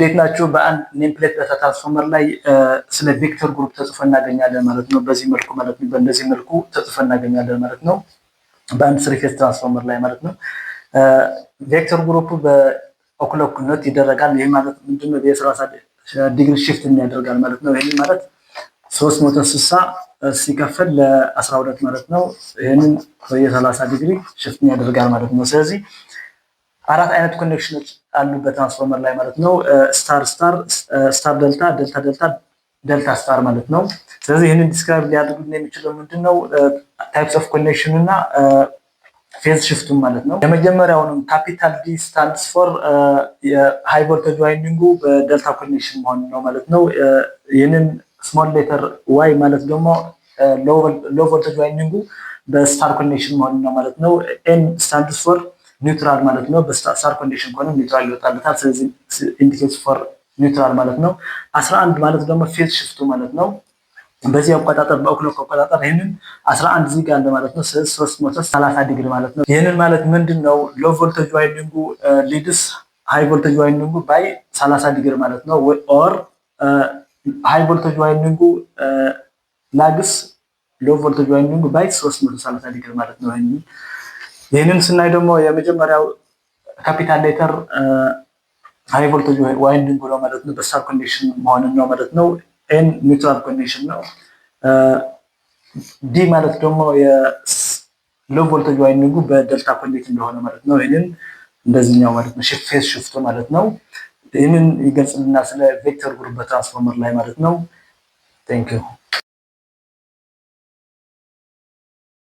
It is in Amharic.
እንዴት ናችሁ? በአንድ ኔምፕሌት ዳታ ትራንስፎርመር ላይ ስለ ቬክተር ግሩፕ ተጽፎ እናገኛለን ማለት ነው። በዚህ መልኩ ማለት ነው፣ በእንደዚህ መልኩ ተጽፎ እናገኛለን ማለት ነው። በአንድ ስሪ ፌዝ ትራንስፎርመር ላይ ማለት ነው። ቬክተር ግሩፕ በኦክሎክ ኖት ይደረጋል። ይህ ማለት ምንድነው? የ30 ዲግሪ ሽፍት ያደርጋል ማለት ነው። ይሄን ማለት 360 ሲከፈል ለ12 ማለት ነው። ይሄንን በየ30 ዲግሪ ሽፍት ያደርጋል ማለት ነው። ስለዚህ አራት አይነት ኮኔክሽኖች አሉ በትራንስፎርመር ላይ ማለት ነው። ስታር ስታር፣ ስታር ደልታ፣ ደልታ ደልታ፣ ደልታ ስታር ማለት ነው። ስለዚህ ይህንን ዲስክራይብ ሊያደርጉልን የሚችለው ምንድነው? ታይፕስ ኦፍ ኮኔክሽን እና ፌዝ ሽፍቱን ማለት ነው። የመጀመሪያውንም ካፒታል ዲ ስታንድስ ፎር የሃይ ቮልቴጅ ዋይንዲንጉ በደልታ ኮኔክሽን መሆን ነው ማለት ነው። ይህንን ስሞል ሌተር ዋይ ማለት ደግሞ ሎ ቮልቴጅ ዋይንዲንጉ በስታር ኮኔክሽን መሆን ነው ማለት ነው። ኤን ስታንድስ ፎር ኒውትራል ማለት ነው። በስታር ኮንዲሽን ከሆነ ኒውትራል ይወጣለታል። ስለዚህ ኢንዲኬትስ ፎር ኒውትራል ማለት ነው። 11 ማለት ደግሞ ፌዝ ሽፍቱ ማለት ነው። በዚህ አቆጣጠር በኦክሎክ አቆጣጠር ይሄንን 11 እዚህ ጋር ማለት ነው። 330 ዲግሪ ማለት ነው። ይሄንን ማለት ምንድነው? ሎ ቮልቴጅ ዋይንዲንጉ ሊድስ ሃይ ቮልቴጅ ዋይንዲንጉ ባይ 30 ዲግሪ ማለት ነው። ኦር ሃይ ቮልቴጅ ዋይንዲንጉ ላግስ ሎ ቮልቴጅ ዋይንዲንጉ ባይ 330 ዲግሪ ማለት ነው። ይህንን ስናይ ደግሞ የመጀመሪያው ካፒታል ሌተር ሃይ ቮልቴጅ ዋይንዲንግ ነው ማለት ነው። በስታር ኮንዲሽን መሆኑን ነው ማለት ነው። ኤን ኒውትራል ኮንዲሽን ነው። ዲ ማለት ደግሞ የሎ ቮልቴጅ ዋይንዲንጉ በደልታ ኮንዲሽን እንደሆነ ማለት ነው። ይህንን እንደዚህኛው ማለት ነው። ፌዝ ሽፍቱ ማለት ነው። ይህንን ይገልጽልና ስለ ቬክተር ግሩፕ በትራንስፎርመር ላይ ማለት ነው። ቴንክ ዩ